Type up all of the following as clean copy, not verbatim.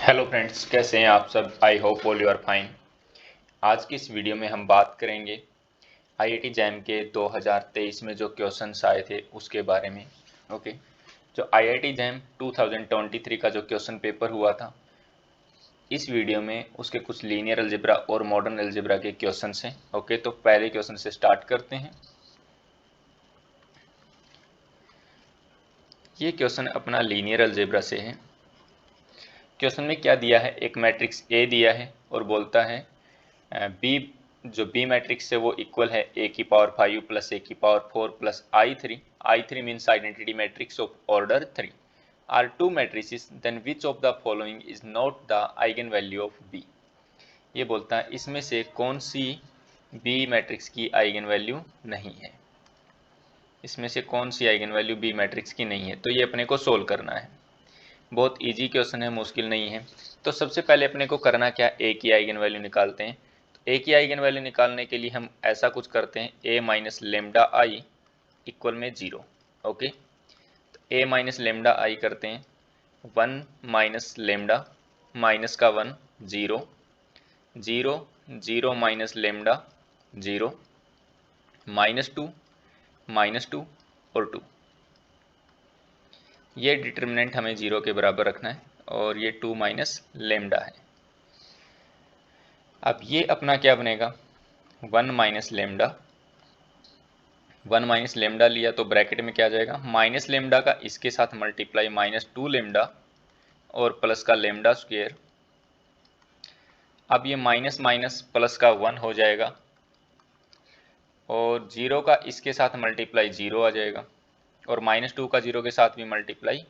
Hello friends, कैसे हैं आप सब। I hope all you are fine. आज की इस वीडियो में हम बात करेंगे आईआईटी जैम के 2023 में जो क्वेश्चंस आए थे उसके बारे में। ओके, जो आईआईटी जैम 2023 का जो क्वेश्चन पेपर हुआ था, इस वीडियो में उसके कुछ लीनियर अलजेब्रा और मॉडर्न अलजेब्रा के क्वेश्चंस हैं। ओके, तो पहले क्वेश्चन से स्टार्ट करते हैं। ये क्वेश्चन अपना लीनियर अलजेब्रा से है। क्वेश्चन में क्या दिया है, एक मैट्रिक्स ए दिया है और बोलता है बी, जो बी मैट्रिक्स है वो इक्वल है ए की पावर 5 प्लस ए की power 4 plus I three means identity matrix of order 3 are two matrices, then which of the following is not the eigen value of B. ये बोलता है इसमें से कौन सी बी मैट्रिक्स की आइगन वैल्यू नहीं है, इसमें से कौन सी आइगन वैल्यू बी मैट्रिक्स की नहीं है। तो ये अपने को सोल्व करना है। बहुत इजी क्वेश्चन है, मुश्किल नहीं है। तो सबसे पहले अपने को करना क्या, ए की आइगन वैल्यू निकालते हैं। ए की आइगन वैल्यू निकालने के लिए हम ऐसा कुछ करते हैं, ए माइनस लेमडा आई इक्वल में 0। ओके, तो ए माइनस लेमडा आई करते हैं, 1 माइनस लेमडा माइनस का 1 0 0 0 माइनस लेमडा 0 -2 और 2। ये डिटर्मिनेंट हमें 0 के बराबर रखना है और ये 2 माइनस लेमडा है। अब ये अपना क्या बनेगा, 1 माइनस लेमडा लिया तो ब्रैकेट में क्या आ जाएगा, माइनस लेमडा का इसके साथ मल्टीप्लाई -2 लेमडा और प्लस का लेमडा स्क्वायर। अब ये माइनस माइनस प्लस का 1 हो जाएगा और 0 का इसके साथ मल्टीप्लाई 0 आ जाएगा और -2 का 0 के साथ भी मल्टीप्लाई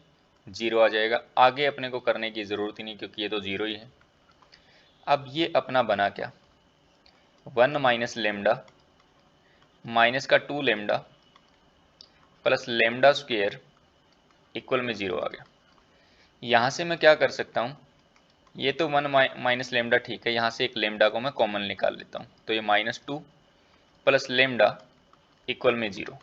0 आ जाएगा। आगे अपने को करने की ज़रूरत ही नहीं क्योंकि ये तो 0 ही है। अब ये अपना बना क्या, 1 माइनस लेमडा माइनस का 2 lambda plus lambda square equal में 0 आ गया। यहाँ से मैं क्या कर सकता हूँ, ये तो 1 माइनस लेमडा ठीक है, यहाँ से एक लेमडा को मैं कॉमन निकाल लेता हूँ, तो ये -2 प्लस लेमडा इक्वल में 0।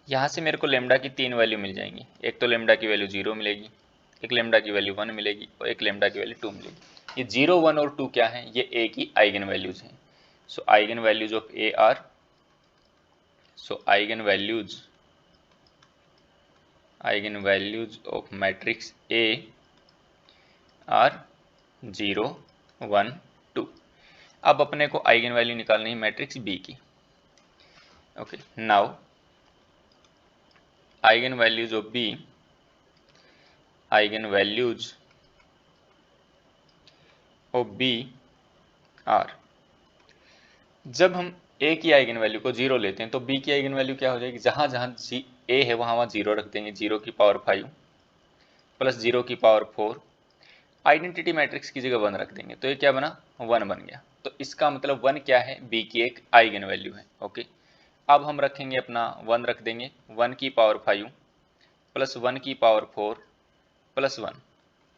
यहाँ से मेरे को लेमडा की 3 वैल्यू मिल जाएंगी। एक तो लेमडा की वैल्यू 0 मिलेगी, एक लेमडा की वैल्यू 1 मिलेगी और एक लेमडा की वैल्यू 2 मिलेगी। ये 0, 1 और 2 क्या है, ये ए की आइगन वैल्यूज हैं। So eigen values of A are, eigen values of matrix A are 0 1 2। अब अपने को आइगन वैल्यू निकालनी है मैट्रिक्स बी की। Okay, now eigen values of B, eigen values of B are, जब हम ए की आइगन वैल्यू को 0 लेते हैं तो बी की आइगन वैल्यू क्या हो जाएगी, जहां जहां ए है वहां 0 रख देंगे, 0 की पावर 5 प्लस 0 की पावर 4, आइडेंटिटी मैट्रिक्स की जगह 1 रख देंगे, तो ये क्या बना, 1 बन गया। तो इसका मतलब 1 क्या है, बी की एक आइगन वैल्यू है। ओके, अब हम रखेंगे अपना 1 रख देंगे, 1 की पावर 5 प्लस 1 की पावर 4 प्लस 1,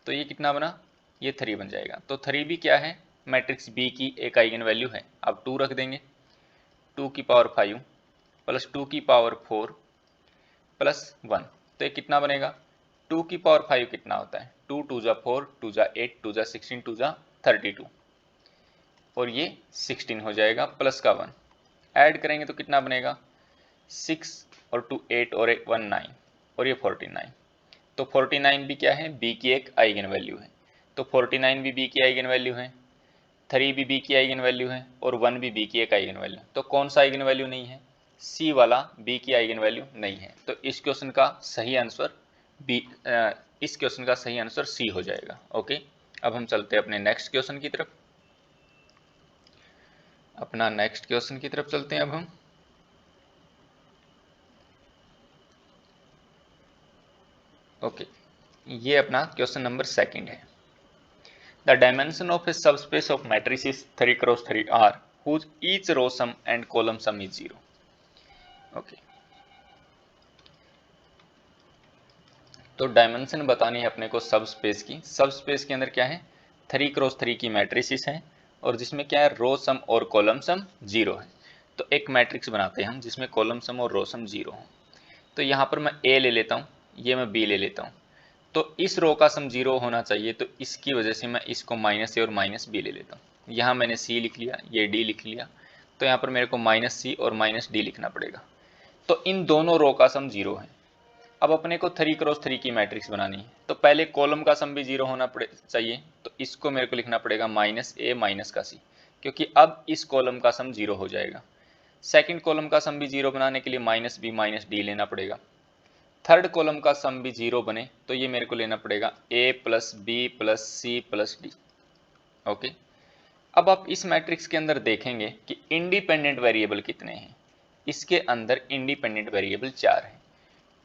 तो ये कितना बना, ये 3 बन जाएगा। तो 3 भी क्या है, मैट्रिक्स बी की एक आइगन वैल्यू है। अब 2 रख देंगे, 2 की पावर 5 प्लस 2 की पावर 4 प्लस 1, तो ये कितना बनेगा, 2 की पावर 5 कितना होता है, 2 2 जा 4, 2 जा 8, 2 जा 16, 2 जा 32 और ये 16 हो जाएगा प्लस का 1। ऐड करेंगे तो कितना बनेगा, 6 और 2 8 और 1 9 और ये 49। तो 49 भी क्या है, बी की एक आइगन वैल्यू है। तो 49 भी बी की आइगन वैल्यू है, 3 भी बी की आइगन वैल्यू है और 1 भी बी की एक आइगन वैल्यू। तो कौन सा आइगन वैल्यू नहीं है, सी वाला बी की आइगन वैल्यू नहीं है। तो इस क्वेश्चन का सही आंसर इस क्वेश्चन का सही आंसर सी हो जाएगा। ओके, अब हम चलते हैं अपने नेक्स्ट क्वेश्चन की तरफ। अब हम ओके, ये अपना क्वेश्चन नंबर 2 है। The dimension of a subspace of matrices 3 cross 3 R whose each row sum and column sum is 0। Okay, तो डायमेंशन बतानी है अपने को सब स्पेस की। सब स्पेस के अंदर क्या है, 3 क्रॉस 3 की मैट्रिसेस हैं और जिसमें क्या है, रो सम और कॉलम सम 0 है। तो एक मैट्रिक्स बनाते हैं हम जिसमें कॉलम सम और रो सम 0 हो। तो यहाँ पर मैं ए ले लेता हूँ, ये मैं बी ले लेता हूँ। तो इस रो का सम 0 होना चाहिए, तो इसकी वजह से मैं इसको माइनस ए और माइनस बी ले लेता हूँ। यहाँ मैंने सी लिख लिया, ये डी लिख लिया, तो यहाँ पर मेरे को माइनस सी और माइनस डी लिखना पड़ेगा। तो इन दोनों रो का सम 0 है। अब अपने को 3 क्रॉस 3 की मैट्रिक्स बनानी है, तो पहले कॉलम का सम भी 0 होना चाहिए, तो इसको मेरे को लिखना पड़ेगा माइनस ए माइनस का सी, क्योंकि अब इस कॉलम का सम 0 हो जाएगा। सेकंड कॉलम का सम भी 0 बनाने के लिए माइनस बी माइनस डी लेना पड़ेगा। थर्ड कॉलम का सम भी 0 बने तो ये मेरे को लेना पड़ेगा A plus B plus C plus D. Okay, अब आप इस मैट्रिक्स के अंदर देखेंगे कि इंडिपेंडेंट वेरिएबल कितने हैं। इसके अंदर इंडिपेंडेंट वेरिएबल 4 हैं।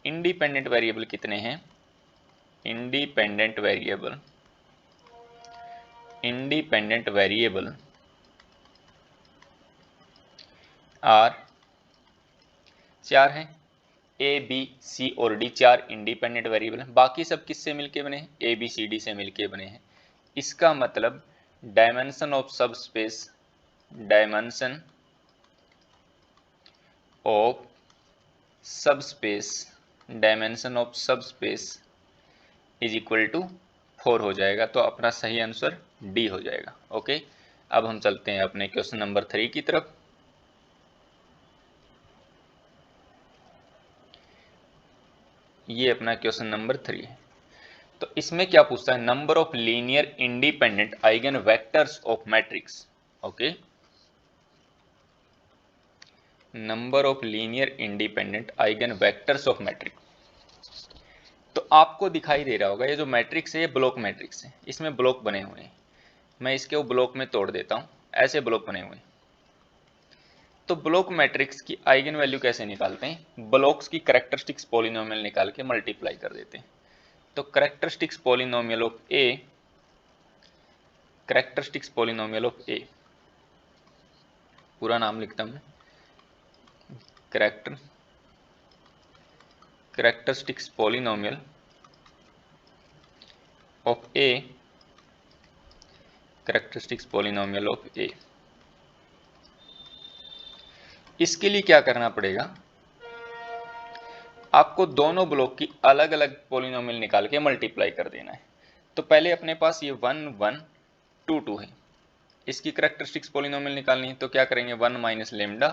इंडिपेंडेंट वेरिएबल कितने हैं? इंडिपेंडेंट वेरिएबल आर 4 हैं। ए बी सी और डी 4 इंडिपेंडेंट वेरिएबल हैं। बाकी सब किससे मिलके बने हैं? ए बी सी डी से मिलके बने हैं। इसका मतलब dimension of subspace is equal to 4 हो जाएगा। तो अपना सही आंसर डी हो जाएगा। ओके, अब हम चलते हैं अपने क्वेश्चन नंबर 3 की तरफ। ये अपना क्वेश्चन नंबर 3 है। तो इसमें क्या पूछता है? Number of linear independent eigen vectors of matrix. Okay, number of linear independent eigen vectors of matrix. तो आपको दिखाई दे रहा होगा ये जो मैट्रिक्स है ये ब्लॉक मैट्रिक्स है, इसमें ब्लॉक बने हुए हैं। मैं इसके वो ब्लॉक में तोड़ देता हूं, ऐसे ब्लॉक बने हुए हैं। तो ब्लॉक मैट्रिक्स की आइगन वैल्यू कैसे निकालते हैं? ब्लॉक्स की कैरेक्टरिस्टिक्स पॉलिनोमियल निकाल के मल्टीप्लाई कर देते हैं। तो कैरेक्टरिस्टिक्स पॉलिनोमियल ऑफ ए, पूरा नाम लिखता हूं, कैरेक्टरिस्टिक्स पॉलिनोमियल ऑफ ए, इसके लिए क्या करना पड़ेगा? आपको दोनों ब्लॉक की अलग अलग पॉलिनोमियल निकाल के मल्टीप्लाई कर देना है। तो पहले अपने पास ये 1 1 2 2 है, इसकी कैरेक्टरिस्टिक्स पॉलिनोमियल निकालनी है। तो क्या करेंगे? 1 minus lambda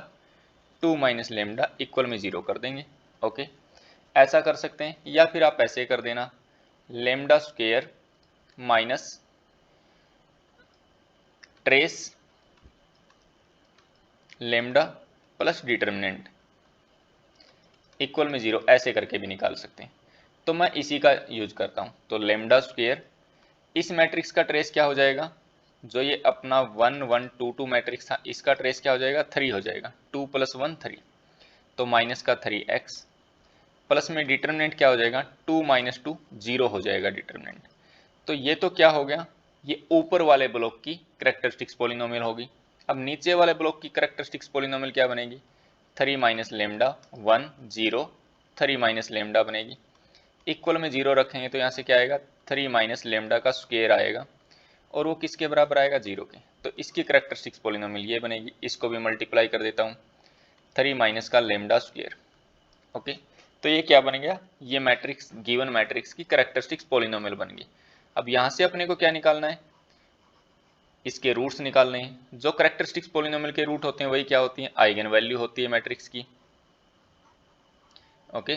2 minus lambda equal में 0 कर देंगे। ओके, ऐसा कर सकते हैं, या फिर आप ऐसे कर देना, lambda square minus trace lambda plus determinant equal में 0, ऐसे करके भी निकाल सकते हैं। तो मैं इसी का यूज करता हूं। तो लेमडा स्क्वायर, इस मैट्रिक्स का ट्रेस क्या हो जाएगा? जो ये अपना 1 1 2 2 मैट्रिक्स था, इसका ट्रेस क्या हो जाएगा? 3 हो जाएगा। 2 + 1 3, तो माइनस का 3x प्लस में डिटर्मिनेंट क्या हो जाएगा? 2 - 2 0 हो जाएगा डिटर्मिनेंट। तो ये तो क्या हो गया? ये ऊपर वाले ब्लॉक की कैरेक्टरिस्टिक्स पॉलिनोमियल होगी। अब नीचे वाले ब्लॉक की कैरेक्टरिस्टिक्स पॉलिनोमियल क्या बनेगी? 3 माइनस लेमडा 1 0, 3 माइनस लेमडा बनेगी, इक्वल में 0 रखेंगे तो यहाँ से क्या आएगा? 3 माइनस लेमडा का स्क्वायर आएगा, और वो किसके बराबर आएगा? 0 के। तो इसकी कैरेक्टरिस्टिक्स पॉलिनोमियल ये बनेगी। इसको भी मल्टीप्लाई कर देता हूँ, 3 माइनस का लेमडा स्क्वायर। ओके, तो ये क्या बन गया? ये मैट्रिक्स, गिवन मैट्रिक्स की कैरेक्टरिस्टिक्स पॉलिनोमियल बन गई। अब यहाँ से अपने को क्या निकालना है? इसके रूट्स निकालने हैं। जो कैरेक्टरिस्टिक्स पॉलिनोमियल के रूट होते हैं वही क्या होती है? आइगन वैल्यू होती है मैट्रिक्स की। ओके,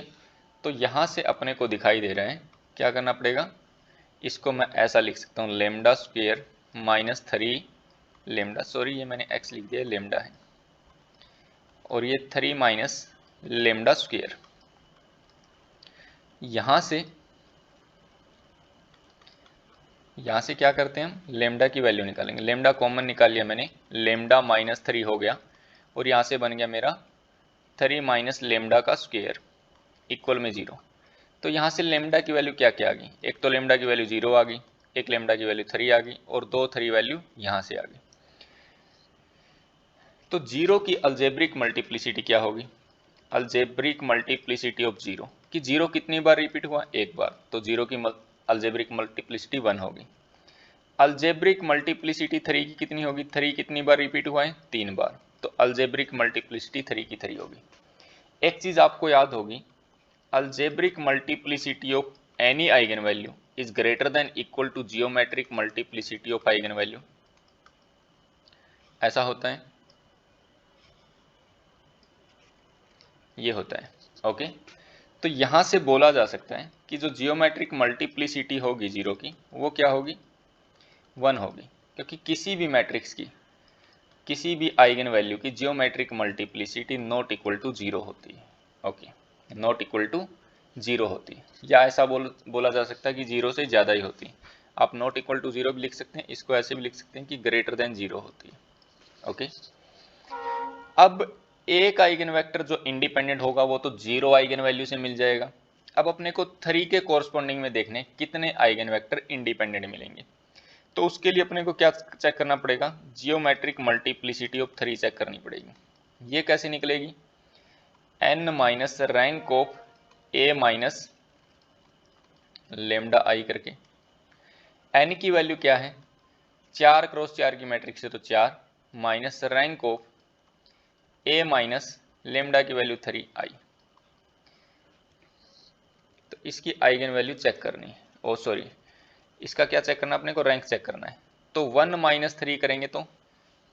तो यहाँ से अपने को दिखाई दे रहा है क्या करना पड़ेगा? इसको मैं ऐसा लिख सकता हूँ, lambda square minus 3 lambda, sorry ये मैंने x लिख दिया, लेमडा है, और ये 3 माइनस लेमडा स्क्वायर। यहाँ से क्या करते हैं हम? लेमडा की वैल्यू निकालेंगे। लेमडा कॉमन निकाल लिया मैंने, लेमडा माइनस 3 हो गया, और यहाँ से बन गया मेरा 3 माइनस लेमडा का स्क्वायर इक्वल में 0। तो यहाँ से लेमडा की वैल्यू क्या क्या आ गई? एक तो लेमडा की वैल्यू 0 आ गई, एक लेमडा की वैल्यू 3 आ गई, और 2 3 वैल्यू यहाँ से आ गई। तो 0 की अलजेब्रिक मल्टीप्लिसिटी क्या होगी? अलजेब्रिक मल्टीप्लिसिटी ऑफ 0, कि 0 कितनी बार रिपीट हुआ? एक बार, तो 0 की अलजेब्रिक मल्टीप्लिसिटी 1 होगी। अलजेब्रिक मल्टीप्लिसिटी 3 की कितनी होगी? 3 कितनी बार रिपीट हुआ है? 3 बार, तो अलजेब्रिक मल्टीप्लिसिटी 3 की 3 होगी। एक चीज आपको याद होगी, algebraic multiplicity of any eigenvalue is greater than equal to geometric multiplicity of eigenvalue, ऐसा होता है, ये होता है। ओके, तो यहां से बोला जा सकता है कि जो जियोमेट्रिक मल्टीप्लिसिटी होगी जीरो की वो क्या होगी, 1 होगी, क्योंकि किसी भी मैट्रिक्स की किसी भी आइगन वैल्यू की geometric multiplicity not equal to zero होती है। Okay, not equal to zero होती है, या ऐसा बोला जा सकता है कि जीरो से ज़्यादा ही होती है। आप नॉट इक्वल टू जीरो भी लिख सकते हैं, इसको ऐसे भी लिख सकते हैं कि ग्रेटर देन जीरो होती है। ओके, अब एक आइगन वेक्टर जो इंडिपेंडेंट होगा वो तो जीरो आइगन वैल्यू से मिल जाएगा। अब अपने को 3 के कोरस्पॉन्डिंग में देखने कितने आइगन वेक्टर इंडिपेंडेंट मिलेंगे, तो उसके लिए अपने को क्या चेक करना पड़ेगा, जियोमेट्रिक मल्टीप्लिसिटी ऑफ 3 चेक करनी पड़ेगी। ये कैसे निकलेगी, n minus rank of a minus lambda I करके। n की वैल्यू क्या है, 4 क्रॉस 4 की मैट्रिक्स है तो 4 minus rank of a minus lambda की वैल्यू 3i। तो इसकी आइगन वैल्यू चेक करनी है, ओ सॉरी, इसका क्या चेक करना है, अपने को रैंक चेक करना है। तो 1 माइनस 3 करेंगे तो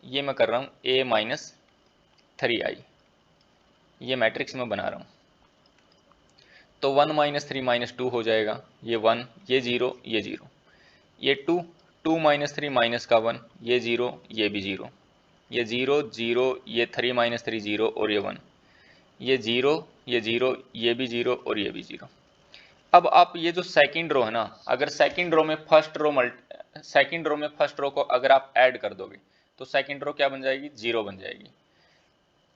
ये मैं कर रहा हूँ a माइनस 3i, ये मैट्रिक्स में बना रहा हूँ। तो 1 माइनस 3 माइनस 2 हो जाएगा, ये 1, ये 0, ये 0, ये 2, 2 माइनस 3 माइनस का 1, ये 0, ये भी 0, ये 0, 0, ये 3 माइनस 3 0 और ये 1, ये 0, ये 0, ये भी 0 और ये भी 0। अब आप ये जो सेकंड रो है ना, अगर सेकंड रो में फर्स्ट रो को अगर आप ऐड कर दोगे तो सेकंड रो क्या बन जाएगी, 0 बन जाएगी,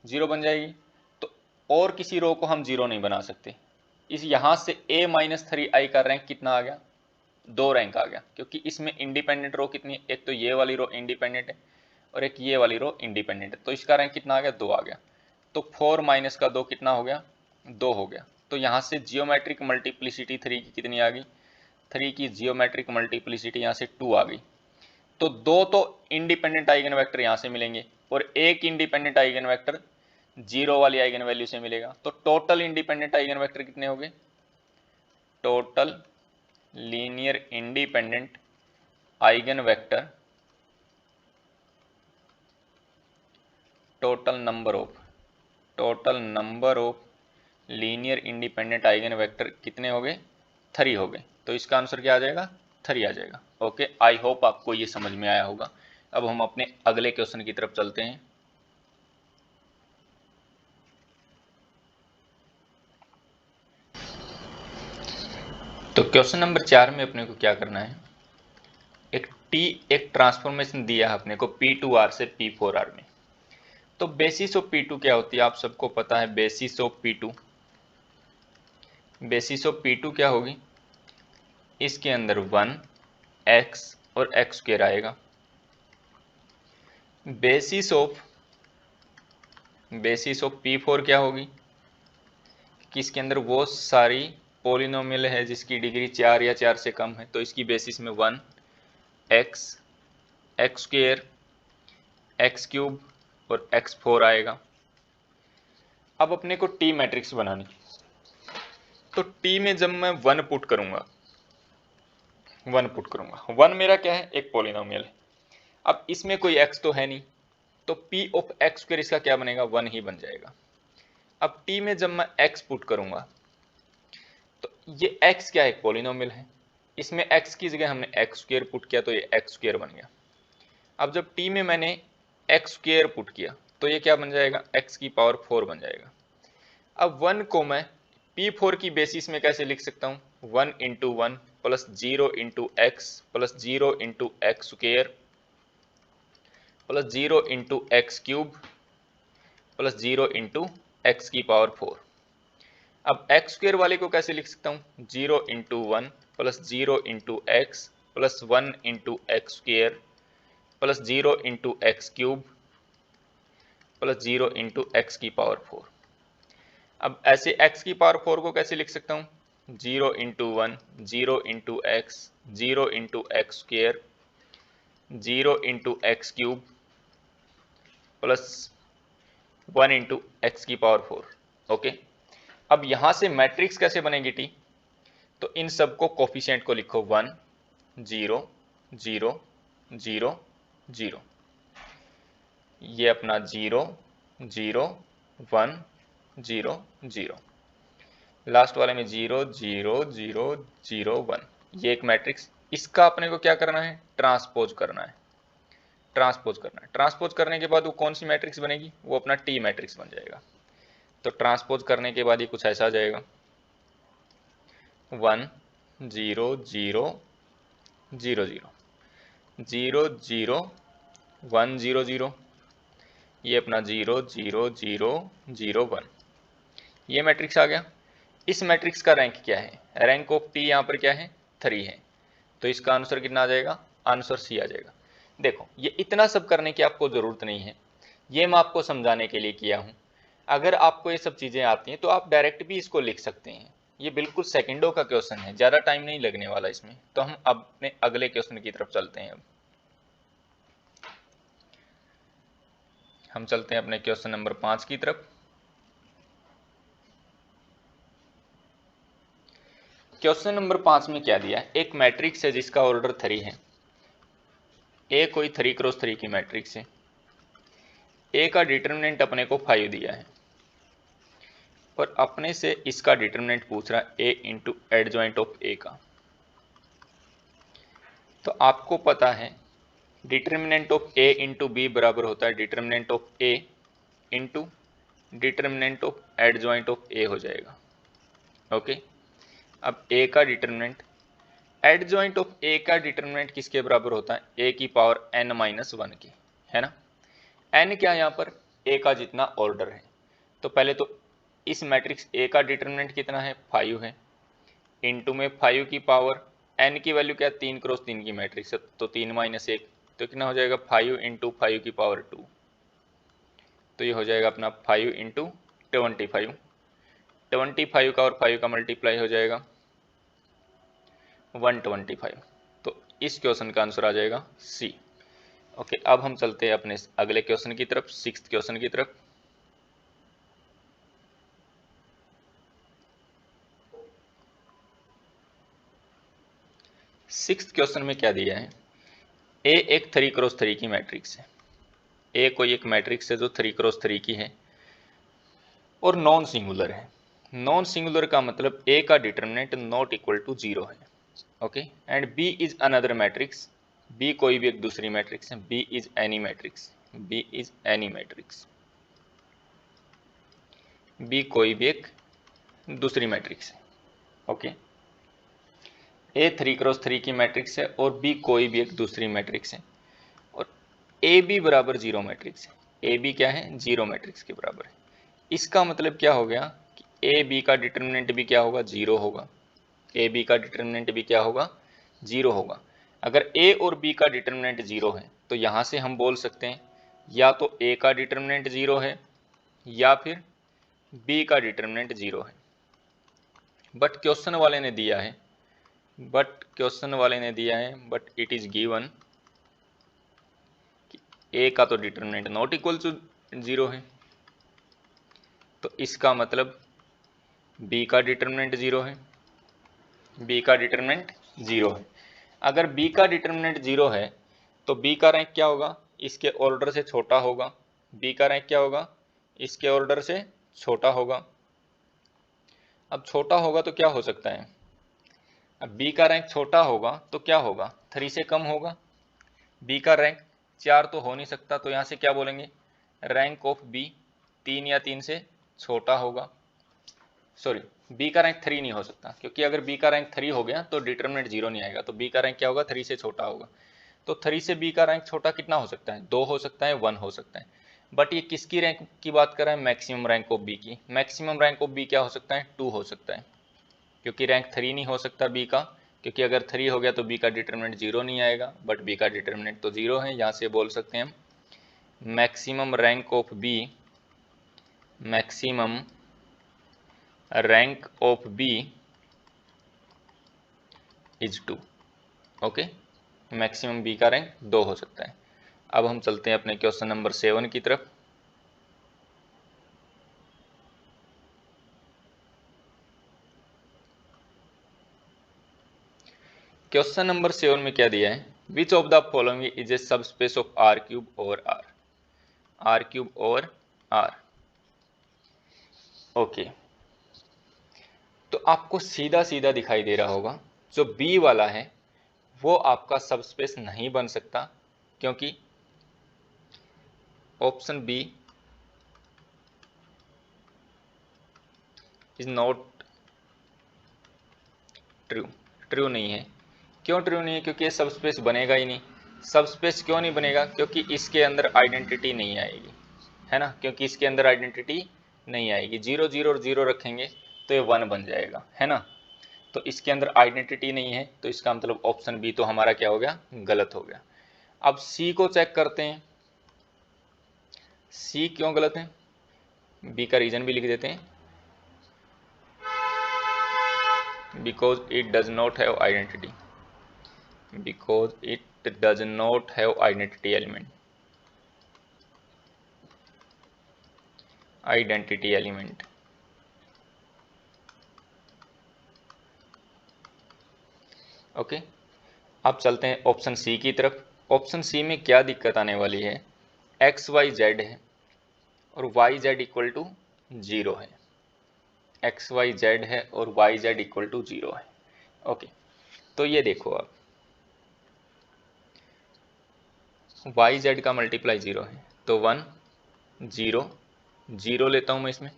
0 बन जाएगी। तो और किसी रो को हम 0 नहीं बना सकते। इस यहां से a माइनस 3i का रैंक कितना आ गया, 2 रैंक आ गया, क्योंकि इसमें इंडिपेंडेंट रो कितनी है, एक तो ये वाली रो इंडिपेंडेंट है और एक ये वाली रो इंडिपेंडेंट है, तो इसका रैंक कितना आ गया, 2 आ गया। तो 4 माइनस का 2 कितना हो गया, 2 हो गया। तो यहाँ से जियोमेट्रिक मल्टीप्लिसिटी 3 की कितनी आ गई, 3 की जियोमेट्रिक मल्टीप्लिसिटी यहाँ से 2 आ गई। तो 2 तो इंडिपेंडेंट आइगन वेक्टर यहाँ से मिलेंगे और एक इंडिपेंडेंट आइगन वेक्टर 0 वाली आइगन वैल्यू से मिलेगा। तो टोटल इंडिपेंडेंट आइगन वेक्टर कितने हो गए, total linear independent eigen vector, total number of linear independent eigen vector कितने हो गए, 3 हो गए। तो इसका आंसर क्या आ जाएगा, 3 आ जाएगा। ओके, आई होप आपको ये समझ में आया होगा। अब हम अपने अगले क्वेश्चन की तरफ चलते हैं। तो क्वेश्चन नंबर 4 में अपने को क्या करना है, एक ट्रांसफॉर्मेशन दिया है अपने को P2R से P4R में। तो बेसिस ऑफ P2 क्या होती है, आप सबको पता है। बेसिस ऑफ P2 क्या होगी, इसके अंदर 1x और x स्क्वायर आएगा। बेसिस ऑफ P4 क्या होगी, कि इसके अंदर वो सारी पॉलिनोमियल है जिसकी डिग्री 4 या 4 से कम है, तो इसकी बेसिस में 1x, x square, x cube और x4 आएगा। अब अपने को टी मैट्रिक्स बनानी, तो टी में जब मैं 1 पुट करूंगा, 1 मेरा क्या है, एक पॉलिनोमियल है। अब इसमें कोई x तो है नहीं, तो p ऑफ x स्क्वायर इसका क्या बनेगा, 1 ही बन जाएगा। अब t में जब मैं x पुट करूंगा, तो ये x क्या है, एक पॉलिनोमियल है, इसमें x की जगह हमने x स्क्वायर पुट किया तो ये x स्क्वायर बन गया। अब जब t में मैंने x स्क्वायर पुट किया तो ये क्या बन जाएगा, x की पावर 4 बन जाएगा। अब 1 को मैं P4 की बेसिस में कैसे लिख सकता हूँ, 1 into 1 plus 0 into x plus 0 into x square plus 0 into x cube plus 0 into x की पावर 4। अब एक्स स्क्वायर वाले को कैसे लिख सकता हूँ, 0 into 1 plus 0 into x plus 1 into x square plus 0 into x cube plus 0 into x की power 4। अब ऐसे x की पावर 4 को कैसे लिख सकता हूँ, 0 into 1, 0 into x, 0 into x square, 0 into x cube plus 1 into x की पावर 4। ओके, अब यहां से मैट्रिक्स कैसे बनेगी टी, तो इन सबको कोफिशिएंट को लिखो 1 0 0 0 0, ये अपना 0 0 1 0 0, लास्ट वाले में 0 0 0 0 1। ये एक मैट्रिक्स, इसका अपने को क्या करना है, ट्रांसपोज करना है। ट्रांसपोज करना है, ट्रांसपोज करने के बाद वो कौन सी मैट्रिक्स बनेगी, वो अपना टी मैट्रिक्स बन जाएगा। तो ट्रांसपोज करने के बाद ये कुछ ऐसा आ जाएगा 1 0 0 0 0 0 0 1 0 0, ये अपना 0 0 0 0 1, ये मैट्रिक्स आ गया। इस मैट्रिक्स का रैंक क्या है, रैंक ऑफ टी यहाँ पर क्या है, 3 है। तो इसका आंसर कितना आ जाएगा, आंसर सी आ जाएगा। देखो ये इतना सब करने की आपको ज़रूरत नहीं है, ये मैं आपको समझाने के लिए किया हूँ। अगर आपको ये सब चीज़ें आती हैं तो आप डायरेक्ट भी इसको लिख सकते हैं। ये बिल्कुल सेकंडों का क्वेश्चन है, ज़्यादा टाइम नहीं लगने वाला इसमें। तो हम अपने अगले क्वेश्चन की तरफ चलते हैं। अब हम चलते हैं अपने क्वेश्चन नंबर 5 की तरफ। क्वेश्चन नंबर 5 में क्या दिया है, एक मैट्रिक्स है जिसका ऑर्डर 3 है। ए कोई 3x3 की मैट्रिक्स है। ए का डिटरमिनेंट अपने को 5 दिया है और अपने से इसका डिटरमिनेंट पूछ रहा है A into adjoint of A का। तो आपको पता है determinant of A into B बराबर होता है determinant of A into determinant of adjoint of A हो जाएगा। ओके, अब ए का डिटरमिनेंट, एडजॉइंट ऑफ ए का डिटरमिनेंट किसके बराबर होता है, ए की पावर n-1 की, है ना। n क्या है यहाँ पर, ए का जितना ऑर्डर है। तो पहले तो इस मैट्रिक्स ए का डिटरमिनेंट कितना है, 5 है, इनटू में 5 की पावर n की वैल्यू क्या है, 3x3 की मैट्रिक्स है, तो 3 - 1, तो कितना हो जाएगा 5 इंटू 5 की पावर 2। तो ये हो जाएगा अपना 5 इंटू 25, 25 का और 5 का मल्टीप्लाई हो जाएगा 125। तो इस क्वेश्चन का आंसर आ जाएगा सी। ओके, अब हम चलते हैं अपने अगले क्वेश्चन की तरफ, 6th क्वेश्चन की तरफ। सिक्स्थ क्वेश्चन में क्या दिया है, ए एक 3x3 की मैट्रिक्स है। ए कोई एक मैट्रिक्स है जो 3x3 की है और नॉन सिंगुलर है। नॉन सिंगुलर का मतलब ए का डिटरमिनेंट नॉट इक्वल टू 0 है। Okay, and B is another matrix, B कोई भी एक दूसरी मैट्रिक्स है, B is any matrix, B is any matrix, B कोई भी एक दूसरी मैट्रिक्स है। ओके, ए 3x3 की मैट्रिक्स है और बी कोई भी एक दूसरी मैट्रिक्स है और ए बी बराबर 0 मैट्रिक्स है। ए बी क्या है, 0 मैट्रिक्स के बराबर है। इसका मतलब क्या हो गया कि ए बी का डिटरमिनेंट भी क्या होगा, 0 होगा। ए बी का डिटरमिनेंट भी क्या होगा, 0 होगा। अगर ए और बी का डिटरमिनेंट 0 है तो यहाँ से हम बोल सकते हैं या तो ए का डिटरमिनेंट 0 है या फिर बी का डिटरमिनेंट 0 है। बट क्वेश्चन वाले ने दिया है, बट इट इज गिवन कि ए का तो डिटरमिनेंट नॉट इक्वल टू 0 है, तो इसका मतलब बी का डिटरमिनेंट 0 है, बी का डिटरमिनेंट 0 है। अगर बी का डिटरमिनेंट 0 है तो बी का रैंक क्या होगा, इसके ऑर्डर से छोटा होगा। बी का रैंक क्या होगा, इसके ऑर्डर से छोटा होगा। अब छोटा होगा तो क्या हो सकता है, अब बी का रैंक छोटा होगा तो क्या होगा, 3 से कम होगा। बी का रैंक 4 तो हो नहीं सकता, तो यहाँ से क्या बोलेंगे, रैंक ऑफ बी 3 या 3 से छोटा होगा। सॉरी, बी का रैंक 3 नहीं हो सकता, क्योंकि अगर बी का रैंक 3 हो गया तो डिटरमिनेंट 0 नहीं आएगा। तो बी का रैंक क्या होगा, 3 से छोटा होगा। तो 3 से बी का रैंक छोटा कितना हो सकता है, 2 हो सकता है, 1 हो सकता है। बट ये किसकी रैंक की बात कर रहा है, मैक्सिमम रैंक ऑफ बी की। मैक्सिमम रैंक ऑफ बी क्या हो सकता है, 2 हो सकता है, क्योंकि रैंक 3 नहीं हो सकता बी का, क्योंकि अगर 3 हो गया तो बी का डिटरमिनेंट 0 नहीं आएगा। बट बी का डिटरमिनेंट तो 0 है। यहाँ से बोल सकते हैं हम maximum rank of B, maximum rank of B is 2। Okay, maximum B का रैंक 2 हो सकता है। अब हम चलते हैं अपने क्वेश्चन नंबर 7 की तरफ। क्वेश्चन नंबर 7 में क्या दिया है, which of the following is a subspace of R cube over R, R cube over R. Okay, तो आपको सीधा सीधा दिखाई दे रहा होगा जो बी वाला है वो आपका सबस्पेस नहीं बन सकता, क्योंकि option B is not true, true नहीं है। क्यों ट्रू नहीं है? क्योंकि ये सबस्पेस बनेगा ही नहीं। सबस्पेस क्यों नहीं बनेगा? क्योंकि इसके अंदर आइडेंटिटी नहीं आएगी, है ना, क्योंकि इसके अंदर आइडेंटिटी नहीं आएगी। 0 0 और 0 रखेंगे तो ये 1 बन जाएगा, है ना। तो इसके अंदर आइडेंटिटी नहीं है, तो इसका मतलब ऑप्शन बी तो हमारा क्या हो गया, गलत हो गया। अब सी को चेक करते हैं, सी क्यों गलत है, बी का रीजन भी लिख देते हैं, because it does not have identity, because it does not have identity element, identity element. Okay, अब चलते हैं ऑप्शन सी की तरफ। ऑप्शन सी में क्या दिक्कत आने वाली है, एक्स वाई जेड है और वाई जेड इक्वल टू 0 है, एक्स वाई जेड है और वाई जेड इक्वल टू 0 है। ओके, तो ये देखो आप, वाई जेड का मल्टीप्लाई 0 है, तो 1 0 0 लेता हूँ मैं इसमें,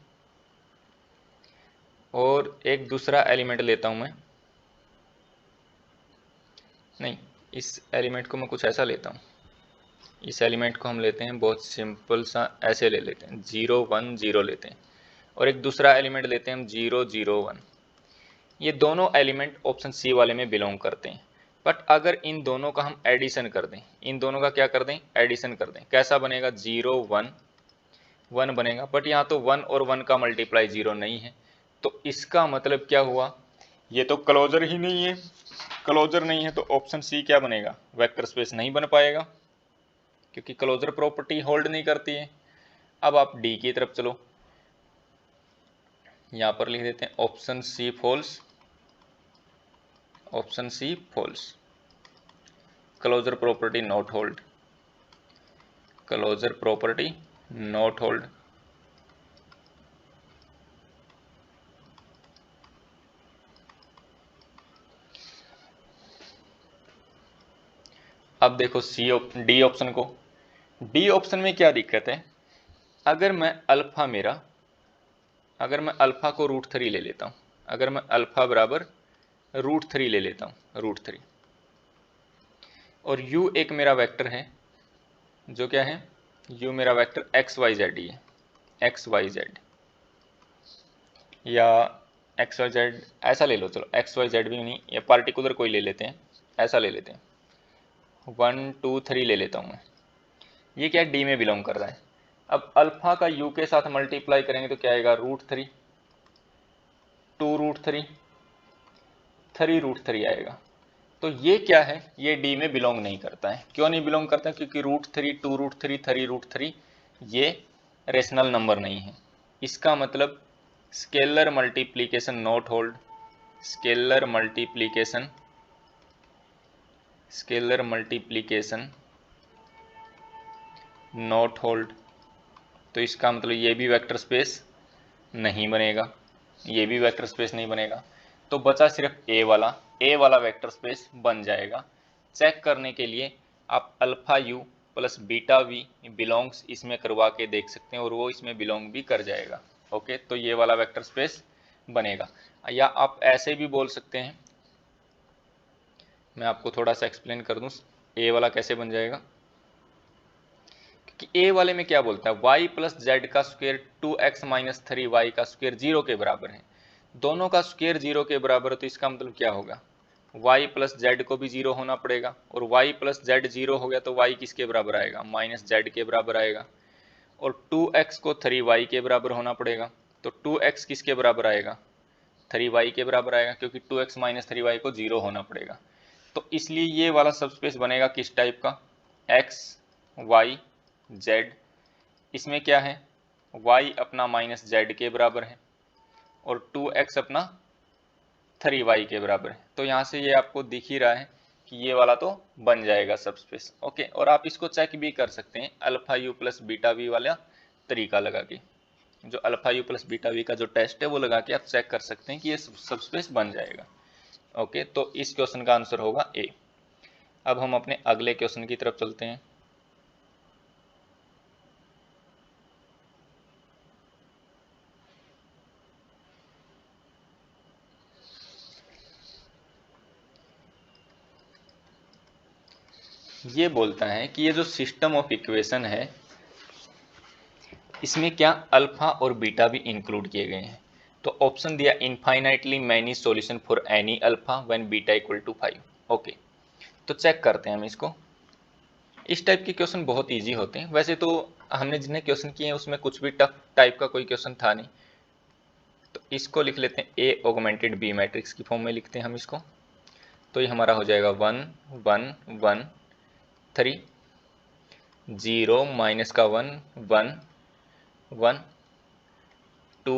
और एक दूसरा एलिमेंट लेता हूँ मैं, नहीं, इस एलिमेंट को मैं कुछ ऐसा लेता हूँ, इस एलिमेंट को हम लेते हैं बहुत सिंपल सा, ऐसे ले लेते हैं 0 1 0 लेते हैं, और एक दूसरा एलिमेंट लेते हैं हम 0 0 1। ये दोनों एलिमेंट ऑप्शन सी वाले में बिलोंग करते हैं। बट अगर इन दोनों का हम एडिशन कर दें, इन दोनों का क्या कर दें, एडिशन कर दें, कैसा बनेगा, 0 1 1 बनेगा। बट यहाँ तो 1 और 1 का मल्टीप्लाई 0 नहीं है, तो इसका मतलब क्या हुआ, ये तो क्लोजर ही नहीं है। क्लोजर नहीं है तो ऑप्शन सी क्या बनेगा, वेक्टर स्पेस नहीं बन पाएगा, क्योंकि क्लोजर प्रॉपर्टी होल्ड नहीं करती है। अब आप डी की तरफ चलो, यहां पर लिख देते हैं option C false, option C false, closure property not hold, closure property not hold. अब देखो डी ऑप्शन को, डी ऑप्शन में क्या दिक्कत है, अगर मैं अल्फा मेरा, अगर मैं अल्फा को √3 ले लेता हूं, अगर मैं अल्फा बराबर √3 ले लेता हूं, √3, और u एक मेरा वेक्टर है, जो क्या है, u मेरा वेक्टर एक्स वाई जेड ही है, एक्स वाई जेड, या एक्स वाई जेड ऐसा ले लो, चलो एक्स वाई जेड भी नहीं, या पार्टिकुलर कोई ले लेते हैं, ऐसा ले लेते हैं 1 2 3 ले लेता हूं मैं, ये क्या डी में बिलोंग कर रहा है। अब अल्फा का u के साथ मल्टीप्लाई करेंगे तो क्या आएगा, √3 2 √3 3 √3 आएगा। तो ये क्या है, ये डी में बिलोंग नहीं करता है। क्यों नहीं बिलोंग करता है, क्योंकि √3 2 √3 3 √3 ये रेशनल नंबर नहीं है। इसका मतलब scalar multiplication not hold, scalar multiplication, scalar multiplication not hold. तो इसका मतलब ये भी वेक्टर स्पेस नहीं बनेगा, ये भी वेक्टर स्पेस नहीं बनेगा। तो बचा सिर्फ ए वाला, ए वाला वेक्टर स्पेस बन जाएगा। चेक करने के लिए आप alpha u plus beta V belongs इसमें करवा के देख सकते हैं, और वो इसमें बिलोंग भी कर जाएगा। ओके, तो ये वाला वेक्टर स्पेस बनेगा। या आप ऐसे भी बोल सकते हैं, मैं आपको थोड़ा सा एक्सप्लेन कर दूं, ए वाला कैसे बन जाएगा। कि ए वाले में क्या बोलता है, y प्लस जेड का स्क्वायर 2x माइनस 3y का स्क्वायर 0 के बराबर है। दोनों का स्क्वायर 0 के बराबर है, तो इसका मतलब क्या होगा, y प्लस जेड को भी 0 होना पड़ेगा, और y प्लस जेड 0 हो गया तो y किसके बराबर आएगा, माइनस जेड के बराबर आएगा। और 2x को 3y के बराबर होना पड़ेगा, तो 2x किसके बराबर आएगा, 3y के बराबर आएगा, क्योंकि 2x माइनस 3y को 0 होना पड़ेगा। तो इसलिए ये वाला सबस्पेस बनेगा किस टाइप का, x y z। इसमें क्या है, y अपना माइनस जेड के बराबर है और 2x अपना 3y के बराबर है। तो यहाँ से ये आपको दिख ही रहा है कि ये वाला तो बन जाएगा सबस्पेस। ओके, और आप इसको चेक भी कर सकते हैं alpha u plus beta V वाला तरीका लगा के। जो alpha u plus beta V का जो टेस्ट है वो लगा के आप चेक कर सकते हैं कि ये सबस्पेस बन जाएगा। ओके, तो इस क्वेश्चन का आंसर होगा ए। अब हम अपने अगले क्वेश्चन की तरफ चलते हैं। ये बोलता है कि ये जो सिस्टम ऑफ इक्वेशन है इसमें क्या अल्फा और बीटा भी इंक्लूड किए गए हैं। तो ऑप्शन दिया infinitely many solution for any alpha when beta equal to 5। Okay, तो चेक करते हैं हम इसको। इस टाइप के क्वेश्चन बहुत इजी होते हैं। वैसे तो हमने जितने क्वेश्चन किए हैं उसमें कुछ भी टफ टाइप का कोई क्वेश्चन था नहीं। तो इसको लिख लेते हैं ए ऑगमेंटेड बी मैट्रिक्स की फॉर्म में लिखते हैं हम इसको। तो ये हमारा हो जाएगा 1 1 1 3 0 माइनस का 1 1 1 2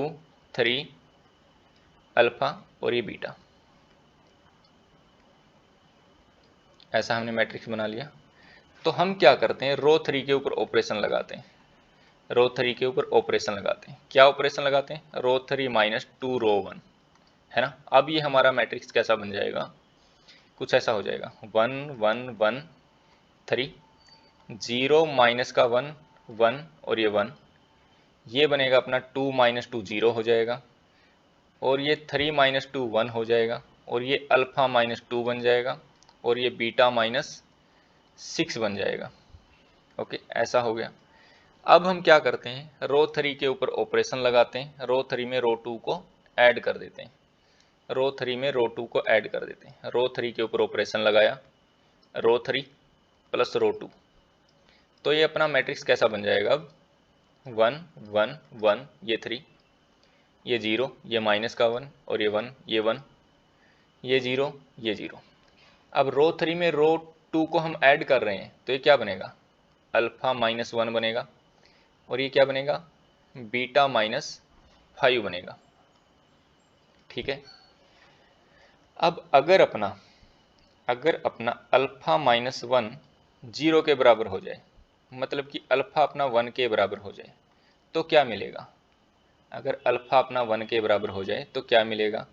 3 अल्फा और ये बीटा। ऐसा हमने मैट्रिक्स बना लिया। तो हम क्या करते हैं, रो 3 के ऊपर ऑपरेशन लगाते हैं। रो 3 के ऊपर ऑपरेशन लगाते हैं। क्या ऑपरेशन लगाते हैं, रो 3 माइनस 2 रो 1, है ना। अब ये हमारा मैट्रिक्स कैसा बन जाएगा, कुछ ऐसा हो जाएगा 1 1 1 3 0 माइनस का 1 1 और ये 1, ये बनेगा अपना 2 माइनस 2 0 हो जाएगा, और ये 3 माइनस 2 1 हो जाएगा, और ये अल्फा माइनस 2 बन जाएगा, और ये बीटा माइनस 6 बन जाएगा। ओके, ऐसा हो गया। अब हम क्या करते हैं, रो 3 के ऊपर ऑपरेशन लगाते हैं। रो 3 में रो 2 को ऐड कर देते हैं। रो 3 में रो 2 को ऐड कर देते हैं। रो 3 के ऊपर ऑपरेशन लगाया, रो 3 प्लस रो 2। तो ये अपना मैट्रिक्स कैसा बन जाएगा, अब 1 1 1 ये 3, ये 0, ये माइनस का 1 और ये 1, ये 1, ये 0, ये 0। अब रो 3 में रो 2 को हम ऐड कर रहे हैं तो ये क्या बनेगा, अल्फा माइनस 1 बनेगा, और ये क्या बनेगा, बीटा माइनस 5 बनेगा। ठीक है। अब अगर अपना अल्फा माइनस 1 0 के बराबर हो जाए, मतलब कि अल्फा अपना 1 के बराबर हो जाए, तो क्या मिलेगा। अगर अल्फा अपना 1 के बराबर हो जाए तो क्या मिलेगा,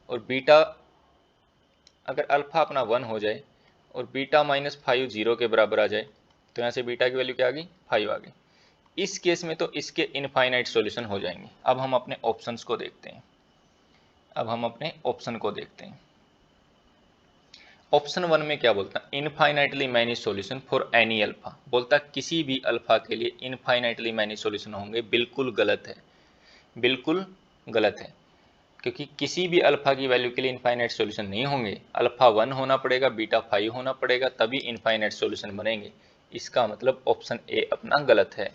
और बीटा अगर अल्फा अपना 1 हो जाए और बीटा माइनस 5 0 के बराबर आ जाए, तो यहाँ से बीटा की वैल्यू क्या आ गई, 5 आ गई। इस केस में तो इसके इनफाइनाइट सॉल्यूशन हो जाएंगे। अब हम अपने ऑप्शंस को देखते हैं। ऑप्शन 1 में क्या बोलता है, infinitely many solution for any alpha. बोलता किसी भी अल्फा के लिए इनफाइनाइटली मैनी सॉल्यूशन होंगे। बिल्कुल गलत है, बिल्कुल गलत है, क्योंकि किसी भी अल्फा की वैल्यू के लिए इनफाइनाइट सॉल्यूशन नहीं होंगे। अल्फा 1 होना पड़ेगा, बीटा 5 होना पड़ेगा, तभी इनफाइनाइट सॉल्यूशन बनेंगे। इसका मतलब ऑप्शन ए अपना गलत है।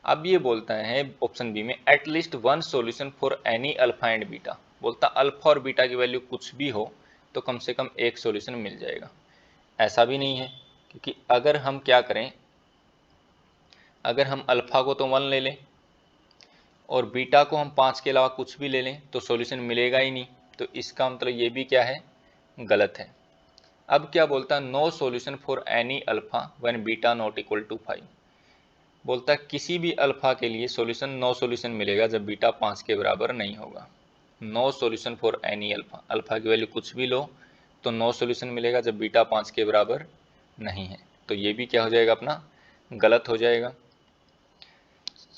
अब ये बोलता है ऑप्शन बी में at least 1 solution for any alpha and beta. बोलता अल्फा और बीटा की वैल्यू कुछ भी हो तो कम से कम एक सॉल्यूशन मिल जाएगा। ऐसा भी नहीं है, क्योंकि अगर हम क्या करें, अगर हम अल्फा को तो 1 ले लें और बीटा को हम 5 के अलावा कुछ भी ले लें तो सॉल्यूशन मिलेगा ही नहीं। तो इसका मतलब ये भी क्या है, गलत है। अब क्या बोलता है, no solution for any alpha when beta not equal to 5। बोलता है किसी भी अल्फा के लिए सॉल्यूशन नो सॉल्यूशन मिलेगा जब बीटा 5 के बराबर नहीं होगा। No solution for any alpha, alpha की वैल्यू कुछ भी लो तो नो सॉल्यूशन मिलेगा जब बीटा 5 के बराबर नहीं है। तो ये भी क्या हो जाएगा, अपना गलत हो जाएगा।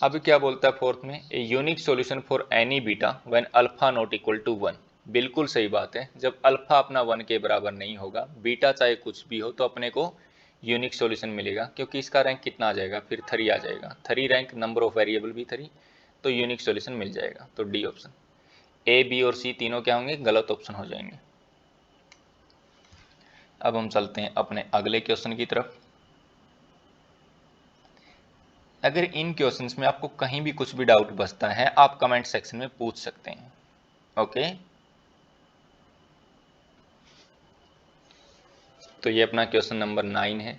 अब क्या बोलता है फोर्थ में, a unique solution for any beta when alpha not equal to 1। बिल्कुल सही बात है, जब अल्फा अपना 1 के बराबर नहीं होगा, बीटा चाहे कुछ भी हो, तो अपने को यूनिक सॉल्यूशन मिलेगा, क्योंकि इसका रैंक कितना आ जाएगा, फिर 3 आ जाएगा। 3 रैंक, नंबर ऑफ वेरिएबल भी 3, तो यूनिक सॉल्यूशन मिल जाएगा। तो डी ऑप्शन। ए, बी और सी तीनों क्या होंगे, गलत ऑप्शन हो जाएंगे। अब हम चलते हैं अपने अगले क्वेश्चन की तरफ। अगर इन क्वेश्चंस में आपको कहीं भी कुछ भी डाउट बचता है, आप कमेंट सेक्शन में पूछ सकते हैं। ओके, तो ये अपना क्वेश्चन नंबर 9 है।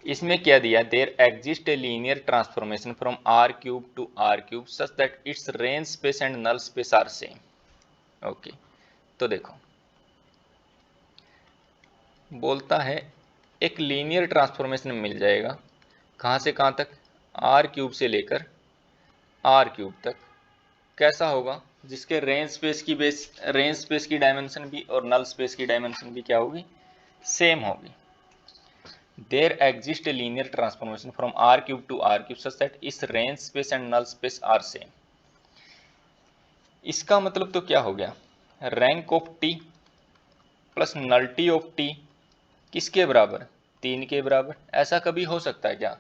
इसमें क्या दिया, there exist a linear transformation from R cube to R cube such that its range space and null space are same. Okay, तो देखो बोलता है एक लीनियर ट्रांसफॉर्मेशन मिल जाएगा, कहाँ से कहाँ तक, आर क्यूब से लेकर आर क्यूब तक। कैसा होगा, जिसके रेंज स्पेस की डायमेंशन भी और नल स्पेस की डायमेंशन भी क्या होगी, सेम होगी। There exist a linear transformation from R cube to R cube such that is range space and null space are same. इसका मतलब तो क्या हो गया, rank of T plus nullity of T किसके बराबर, 3 के बराबर। ऐसा कभी हो सकता है क्या,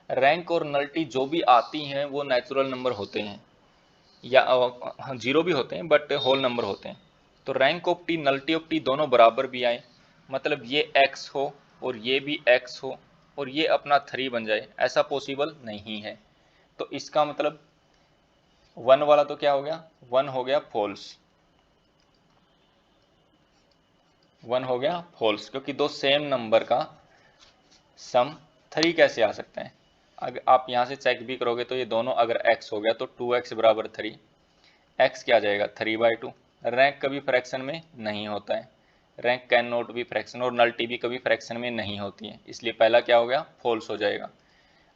रैंक और नल्टी जो भी आती हैं वो नेचुरल नंबर होते हैं, या जीरो भी होते हैं बट होल नंबर होते हैं। तो rank of T nullity of T दोनों बराबर भी आए, मतलब ये x हो और ये भी x हो और ये अपना 3 बन जाए, ऐसा पॉसिबल नहीं है। तो इसका मतलब 1 वाला तो क्या हो गया, 1 हो गया फॉल्स, 1 हो गया फॉल्स, क्योंकि दो सेम नंबर का सम 3 कैसे आ सकता है। अगर आप यहाँ से चेक भी करोगे तो ये दोनों अगर x हो गया तो 2x बराबर 3, x क्या आ जाएगा 3/2। रैंक कभी फ्रैक्शन में नहीं होता है, rank can not be fraction, और नल्टी भी कभी फ्रैक्शन में नहीं होती है, इसलिए पहला क्या हो गया फॉल्स हो जाएगा।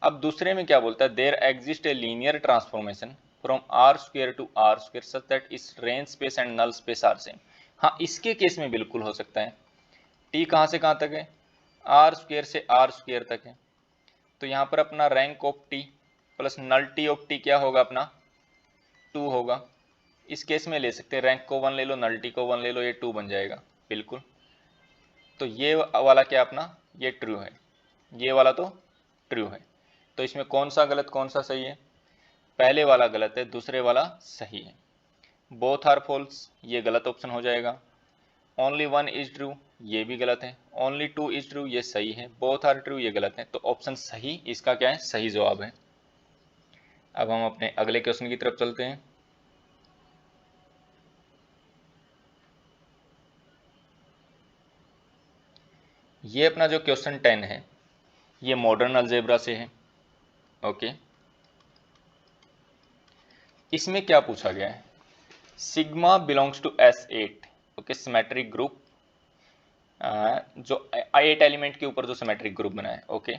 अब दूसरे में क्या बोलता है, there exist a linear transformation from R square to R square such that is range space and null space are same. हाँ, इसके केस में बिल्कुल हो सकता है। टी कहाँ से कहाँ तक है, आर स्क्वायर से आर स्क्वायर तक है, तो यहाँ पर अपना rank of T plus nullity of T क्या होगा अपना 2 होगा। इस केस में ले सकते हैं, रैंक को 1 ले लो नल्टी को 1 ले लो, ये 2 बन जाएगा बिल्कुल। तो ये वाला क्या अपना, ये ट्रू है, ये वाला तो ट्रू है। तो इसमें कौन सा गलत कौन सा सही है, पहले वाला गलत है, दूसरे वाला सही है। बोथ आर फॉल्स, ये गलत ऑप्शन हो जाएगा। ओनली 1 इज ट्रू, ये भी गलत है। ओनली 2 इज ट्रू, ये सही है। बोथ आर ट्रू, ये गलत है। तो ऑप्शन सही इसका क्या है, सही जवाब है। अब हम अपने अगले क्वेश्चन की तरफ चलते हैं। ये अपना जो क्वेश्चन 10 है ये मॉडर्न अलजेब्रा से है। ओके, इसमें क्या पूछा गया है, sigma belongs to S8। Okay, symmetric group, जो 8 एलिमेंट के ऊपर जो सिमेट्रिक ग्रुप बना है। Okay,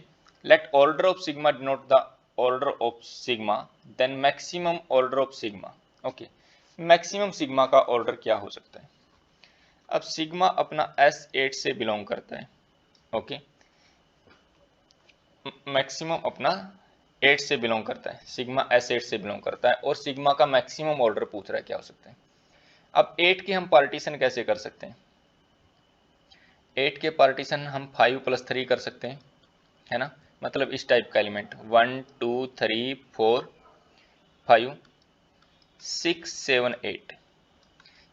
let order of sigma denote the order of sigma, then maximum order of sigma. Okay, maximum sigma का ऑर्डर क्या हो सकता है। अब सिग्मा अपना S8 से बिलोंग करता है। ओके, मैक्सिमम अपना 8 से बिलोंग करता है, सिग्मा S8 से बिलोंग करता है, और सिग्मा का मैक्सिमम ऑर्डर पूछ रहा है क्या हो सकता है। अब 8 के हम पार्टीशन कैसे कर सकते हैं, 8 के पार्टीशन हम 5 + 3 कर सकते हैं, है ना। मतलब इस टाइप का एलिमेंट 1 2 3 4 5 6 7 8,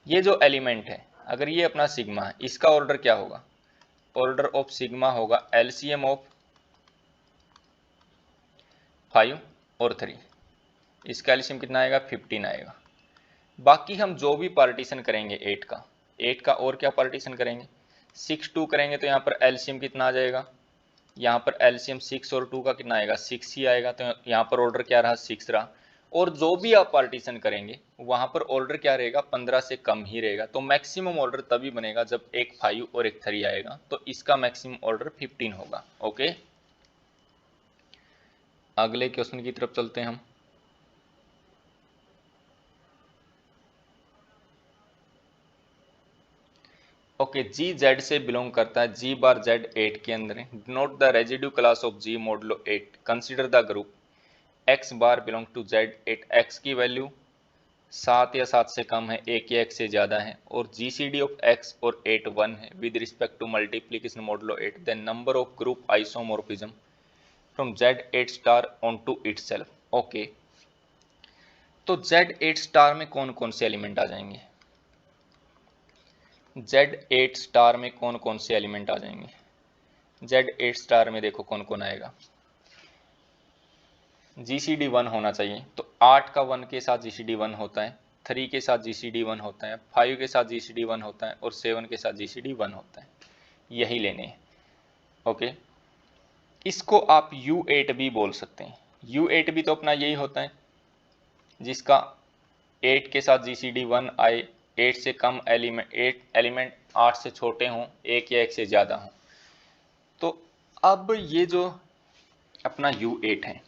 ये जो एलिमेंट है अगर ये अपना सिग्मा है, इसका ऑर्डर क्या होगा, ऑर्डर ऑफ सिग्मा होगा एलसीएम ऑफ 5 और 3, इसका एलसीएम कितना आएगा 15 आएगा। बाकी हम जो भी पार्टीशन करेंगे 8 का और क्या पार्टीशन करेंगे, 6 2 करेंगे तो यहाँ पर एलसीएम कितना आ जाएगा, यहाँ पर एलसीएम 6 और 2 का कितना आएगा 6 ही आएगा, तो यहाँ पर ऑर्डर क्या रहा 6 रहा। और जो भी आप पार्टीशन करेंगे वहाँ पर ऑर्डर क्या रहेगा 15 से कम ही रहेगा। तो मैक्सिमम ऑर्डर तभी बनेगा जब एक 5 और एक 3 आएगा, तो इसका मैक्सिमम ऑर्डर 15 होगा। ओके, अगले क्वेश्चन की तरफ चलते हैं हम। ओके, जी जेड से बिलोंग करता है, जी बार जेड 8 के अंदर है। Denote the residue class of G modulo 8, consider the group X bar belong to Z 8, X की वैल्यू 7 या 7 से कम है, 1 या 1 से ज़्यादा है, और जीसीडी ऑफ एक्स और 8 1 है with respect to multiplication modulo 8, then number of group isomorphism from Z8 star onto itself. Okay, तो Z8 स्टार में कौन कौन से एलिमेंट आ जाएंगे, Z8 स्टार में कौन कौन से एलिमेंट आ जाएंगे। Z8 स्टार में देखो कौन कौन आएगा, GCD 1 होना चाहिए, तो 8 का 1 के साथ GCD 1 होता है, 3 के साथ GCD 1 होता है, 5 के साथ GCD 1 होता है, और 7 के साथ GCD 1 होता है, यही लेने हैं। ओके, इसको आप U8 भी बोल सकते हैं। U8 भी तो अपना यही होता है जिसका 8 के साथ GCD 1 आए 8 से कम एलिमेंट, 8 एलिमेंट 8 से छोटे हों, 1 या 1 से ज़्यादा हों। तो अब ये जो अपना U8 है,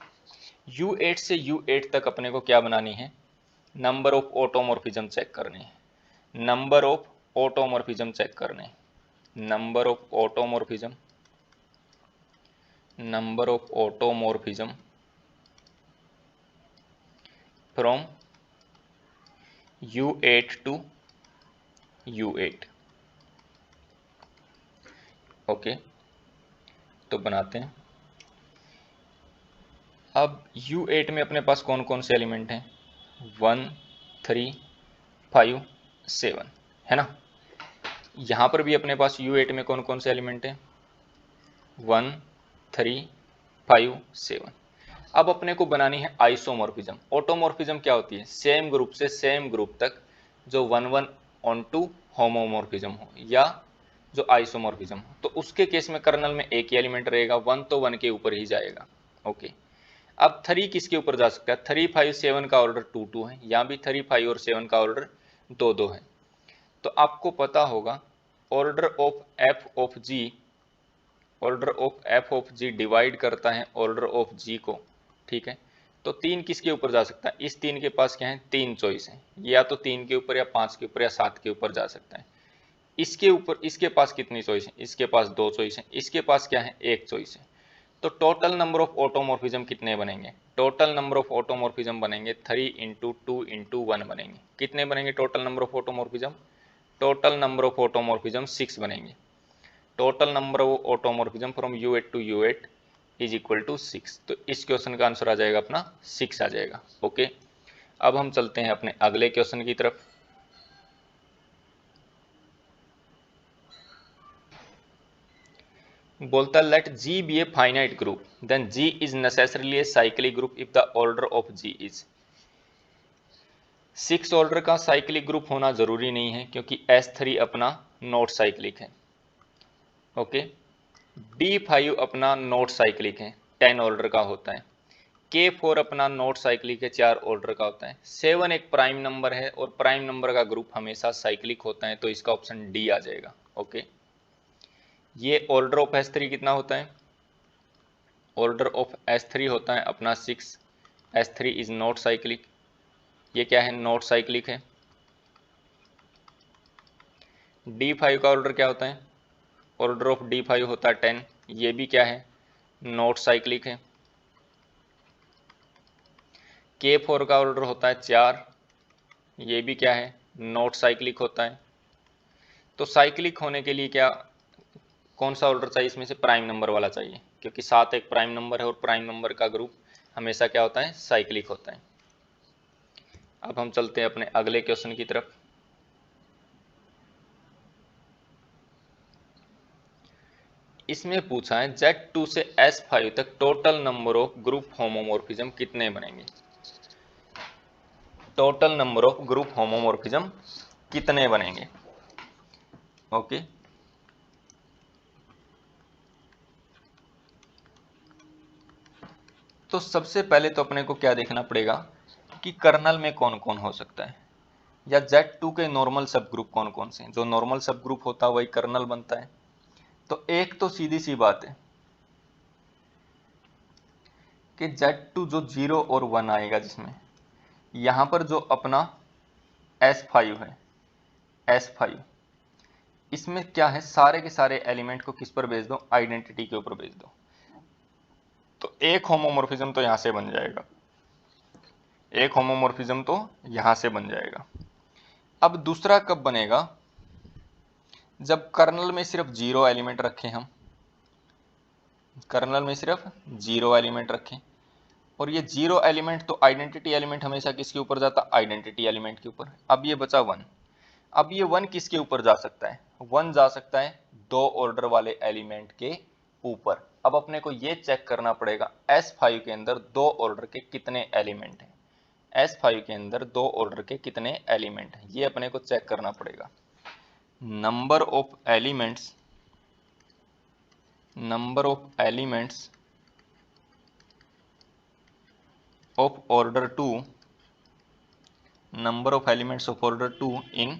U8 से U8 तक अपने को क्या बनानी है, नंबर ऑफ ऑटोमॉर्फिज्म चेक करने हैं, नंबर ऑफ ऑटोमॉर्फिज्म चेक करने हैं, number of automorphism, number of automorphism from U8 to U8। Okay, तो बनाते हैं। अब U8 में अपने पास कौन कौन से एलिमेंट हैं, 1 3 5 7 है ना। यहाँ पर भी अपने पास U8 में कौन कौन से एलिमेंट हैं, 1 3 5 7। अब अपने को बनानी है आइसोमॉर्फिज्म। ऑटोमॉर्फिज्म क्या होती है, सेम ग्रुप से सेम ग्रुप तक जो 1 1 ऑन टू होमोमॉर्फिज्म हो या जो आइसोमॉर्फिज्म हो। तो उसके केस में कर्नल में एक ही एलिमेंट रहेगा, 1 तो 1 के ऊपर ही जाएगा। ओके, अब 3 किसके ऊपर जा सकता है, 3 5 7 का ऑर्डर 2 2 है, यहाँ भी 3 5 और 7 का ऑर्डर 2 2 है। तो आपको पता होगा order of F of G, order of F of G divide करता है ऑर्डर ऑफ जी को, ठीक है। तो 3 किसके ऊपर जा सकता है, इस 3 के पास क्या है, 3 चॉइस है, या तो 3 के ऊपर या 5 के ऊपर या 7 के ऊपर जा सकता है। इसके ऊपर इसके पास कितनी चॉइस है, इसके पास 2 चॉइस है, इसके पास क्या है, 1 चॉइस है। तो टोटल नंबर ऑफ ऑटोमॉर्फिज्म कितने बनेंगे, टोटल नंबर ऑफ ऑटोमॉर्फिज्म बनेंगे 3 इंटू 2 इंटू 1 बनेंगे। कितने बनेंगे total number of automorphism, total number of automorphism 6 बनेंगे। Total number of automorphism from U8 to U8 is equal to 6। तो इस क्वेश्चन का आंसर आ जाएगा अपना 6 आ जाएगा। ओके, अब हम चलते हैं अपने अगले क्वेश्चन की तरफ। बोलता है let G be a finite group then G is necessarily a cyclic group if the order of G is. 6 order का साइक्लिक ग्रुप होना जरूरी नहीं है क्योंकि S3 अपना नॉट साइक्लिक है। ओके, D5 अपना नॉट साइक्लिक है, 10 ऑर्डर का होता है। K4 अपना नॉट साइक्लिक है, 4 ऑर्डर का होता है। 7 एक प्राइम नंबर है और प्राइम नंबर का ग्रुप हमेशा साइक्लिक होता है, तो इसका ऑप्शन डी आ जाएगा। ओके, ये ऑर्डर ऑफ S3 कितना होता है, ऑर्डर ऑफ S3 होता है अपना 6। S3 इज नॉट साइक्लिक, ये क्या है, नॉट साइक्लिक है। D5 का ऑर्डर क्या होता है, ऑर्डर ऑफ D5 होता है 10, ये भी क्या है, नॉट साइक्लिक है। K4 का ऑर्डर होता है 4, ये भी क्या है, नॉट साइक्लिक होता है। तो साइक्लिक होने के लिए क्या, कौन सा ऑर्डर चाहिए इसमें से, प्राइम नंबर वाला चाहिए, क्योंकि 7 एक प्राइम नंबर है और प्राइम नंबर का ग्रुप हमेशा क्या होता है, साइक्लिक होता है। अब हम चलते हैं अपने अगले क्वेश्चन की तरफ। इसमें पूछा है Z2 से S5 तक total number of group homomorphism कितने बनेंगे, total number of group homomorphism कितने बनेंगे। ओके, तो सबसे पहले तो अपने को क्या देखना पड़ेगा कि कर्नल में कौन कौन हो सकता है, या Z2 के नॉर्मल सब ग्रुप कौन कौन से हैं। जो नॉर्मल सब ग्रुप होता है वही कर्नल बनता है। तो एक तो सीधी सी बात है कि Z2 जो 0 और 1 आएगा, जिसमें यहां पर जो अपना S5 है, S5 इसमें क्या है, सारे के सारे एलिमेंट को किस पर भेज दो, आइडेंटिटी के ऊपर भेज दो। तो एक होमोमॉर्फिज्म तो यहां से बन जाएगा, एक होमोमॉर्फिज्म तो यहां से बन जाएगा। अब दूसरा कब बनेगा, जब कर्नल में सिर्फ 0 एलिमेंट रखें हम, कर्नल में सिर्फ 0 एलिमेंट रखें, और ये 0 एलिमेंट तो आइडेंटिटी एलिमेंट हमेशा किसके ऊपर जाता, आइडेंटिटी एलिमेंट के ऊपर। अब ये बचा 1, अब ये 1 किसके ऊपर जा सकता है, 1 जा सकता है 2 ऑर्डर वाले एलिमेंट के ऊपर। अब अपने को ये चेक करना पड़ेगा S5 के अंदर 2 ऑर्डर के कितने एलिमेंट हैं, S5 के अंदर 2 ऑर्डर के कितने एलिमेंट हैं, ये अपने को चेक करना पड़ेगा। Number of elements, number of elements of order 2, number of elements of order 2 in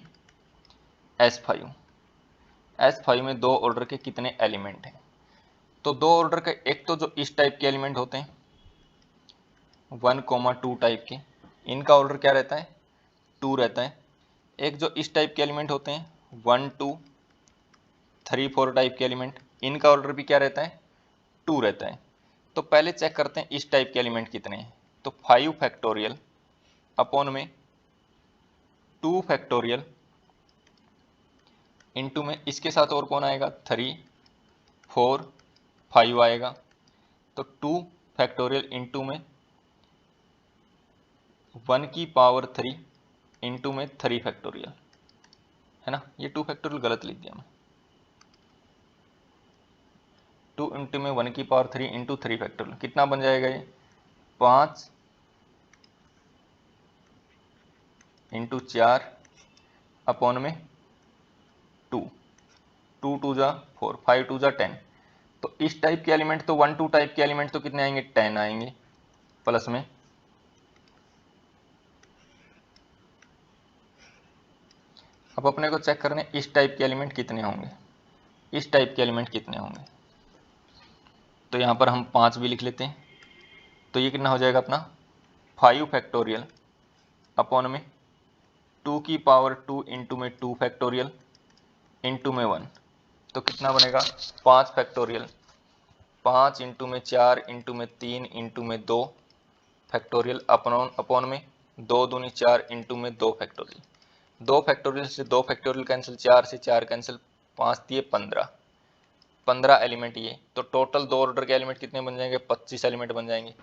S5 में 2 ऑर्डर के कितने एलिमेंट हैं? तो 2 ऑर्डर के, एक तो जो इस टाइप के एलिमेंट होते हैं 1,2 टाइप के, इनका ऑर्डर क्या रहता है? 2 रहता है। एक जो इस टाइप के एलिमेंट होते हैं 1, 2, 3, 4 टाइप के एलिमेंट, इनका ऑर्डर भी क्या रहता है? 2 रहता है। तो पहले चेक करते हैं इस टाइप के एलिमेंट कितने हैं। तो 5 फैक्टोरियल अपॉन में 2 फैक्टोरियल इंटू में इसके साथ और कौन आएगा? 3, 4, 5 आएगा। तो 2 फैक्टोरियल इंटू में 1 की पावर 3 इंटू में 3 फैक्टोरियल, है ना? ये 2 फैक्टोरियल गलत लिख दिया मैं। 2 इंटू में 1 की पावर 3 इंटू 3 फैक्टोरियल, कितना बन जाएगा ये? 5 इंटू 4 अपॉन में 2, 2 2 जा 4, 5 2 जा 10। तो इस टाइप के एलिमेंट तो 1, 2 टाइप के एलिमेंट तो कितने आएंगे? 10 आएंगे प्लस में। अब अपने को चेक करने इस टाइप के एलिमेंट कितने होंगे, इस टाइप के एलिमेंट कितने होंगे। तो यहाँ पर हम 5 भी लिख लेते हैं। तो ये कितना हो जाएगा अपना? 5 फैक्टोरियल अपॉन में 2 की पावर 2 इंटू में 2 फैक्टोरियल इंटू में 1। तो कितना बनेगा? 5 फैक्टोरियल, 5 इंटू में 4 इंटू में 3 इंटू में 2 फैक्टोरियल अपॉन में 2 दूनी 4 इंटू में 2 फैक्टोरियल। 2 फैक्टोरियल से 2 फैक्टोरियल कैंसिल, 4 से 4 कैंसिल, 5 दिए 15 एलिमेंट ये। तो टोटल 2 ऑर्डर के एलिमेंट कितने बन जाएंगे? 25 एलिमेंट बन जाएंगे।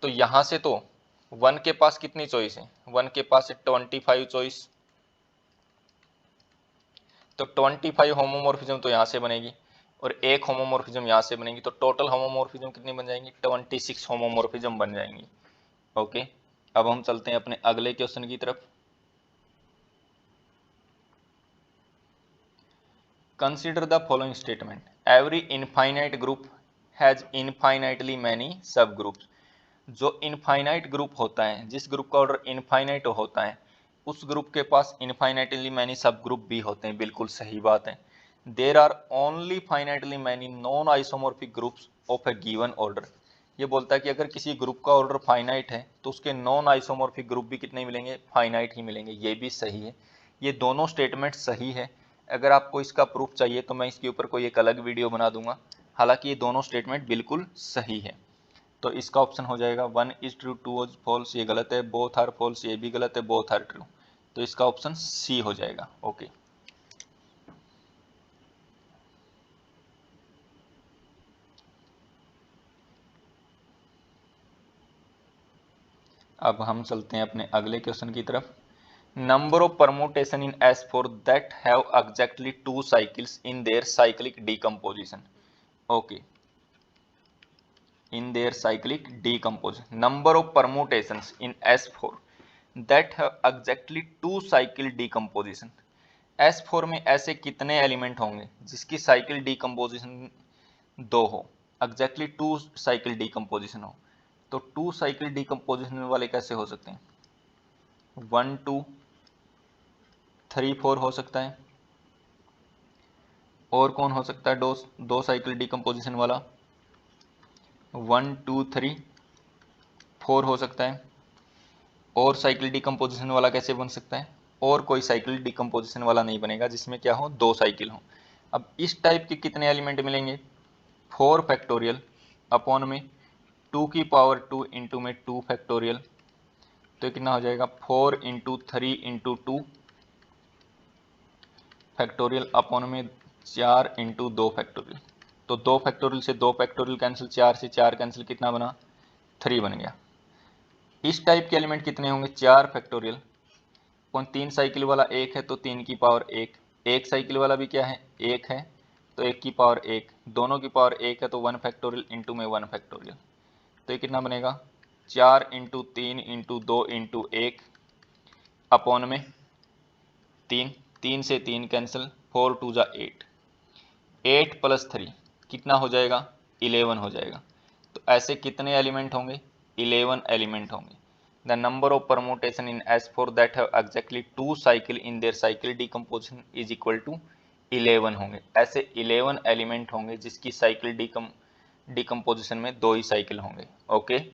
तो यहाँ से तो 1 के पास कितनी चॉइस है? 1 के पास है 25 चॉइस। तो 25 होमोमॉर्फिज्म तो यहाँ से बनेगी और एक होमोमॉर्फिज्म यहाँ से बनेगी। तो टोटल होमोमॉर्फिज्म कितनी बन जाएंगी? 26 होमोमॉर्फिज्म बन जाएंगी। ओके, अब हम चलते हैं अपने अगले क्वेश्चन की तरफ। Consider the following statement, every infinite group has infinitely many सब ग्रुप्स। जो इनफाइनाइट ग्रुप होता है, जिस ग्रुप का ऑर्डर इनफाइनाइट होता है, उस ग्रुप के पास इनफाइनाइटली मैनी सब ग्रुप भी होते हैं। बिल्कुल सही बात है। There are only finitely many non isomorphic groups of a given order. ये बोलता है कि अगर किसी ग्रुप का ऑर्डर फाइनाइट है तो उसके नॉन आइसोमॉर्फिक ग्रुप भी कितने मिलेंगे? फाइनाइट ही मिलेंगे। ये भी सही है, ये दोनों स्टेटमेंट सही है। अगर आपको इसका प्रूफ चाहिए तो मैं इसके ऊपर कोई एक अलग वीडियो बना दूंगा। हालांकि ये दोनों स्टेटमेंट बिल्कुल सही है। तो इसका ऑप्शन हो जाएगा 1 इज ट्रू 2 इज फॉल्स, ये गलत है। बोथ आर फॉल्स, ये भी गलत है। बोथ आर ट्रू, तो इसका ऑप्शन सी हो जाएगा। ओके, अब हम चलते हैं अपने अगले क्वेश्चन की तरफ। Number of permutation in S4 that have exactly 2 cycles in their cyclic decomposition. Okay, in their cyclic decomposition, number of permutations in S4 that have exactly 2 cycle decomposition। S4 में ऐसे कितने एलिमेंट होंगे जिसकी cycle decomposition 2 हो, exactly 2 cycle decomposition हो। तो 2 cycle decomposition वाले कैसे हो सकते हैं? 1, 2, 3, 4 हो सकता है। और कौन हो सकता है दो साइकिल डीकम्पोजिशन वाला? 1, 2, 3, 4 हो सकता है। और साइकिल डीकम्पोजिशन वाला कैसे बन सकता है? और कोई साइकिल डीकम्पोजिशन वाला नहीं बनेगा जिसमें क्या हो? 2 साइकिल हो। अब इस टाइप के कितने एलिमेंट मिलेंगे? 4 फैक्टोरियल अपॉन में 2 की पावर 2 इंटू में 2 फैक्टोरियल। तो कितना हो जाएगा? 4 इंटू 3 इंटू 2 फैक्टोरियल अपॉन में 4 इंटू 2 फैक्टोरियल। तो 2 फैक्टोरियल से 2 फैक्टोरियल कैंसिल, 4 से 4 कैंसिल, कितना बना? 3 बन गया। इस टाइप के एलिमेंट कितने होंगे? 4 फैक्टोरियल। कौन 3 साइकिल वाला 1 है तो 3 की पावर 1, एक साइकिल वाला भी क्या है? 1 है, तो 1 की पावर 1, दोनों की पावर 1 है तो 1 फैक्टोरियल इंटू में 1 फैक्टोरियल। तो ये कितना बनेगा? 4 इंटू 3 इंटू 2 इंटू 1 अपॉन में 3, 3 से 3 कैंसिल, 4 2 जा 8, 8 प्लस 3 कितना हो जाएगा? 11 हो जाएगा। तो ऐसे कितने एलिमेंट होंगे? 11 एलिमेंट होंगे। The number of permutation in S4 that have exactly 2 cycle in their cycle decomposition is equal to 11 होंगे। ऐसे 11 एलिमेंट होंगे जिसकी साइकिल डिकम्पोजिशन में 2 ही साइकिल होंगे। ओके।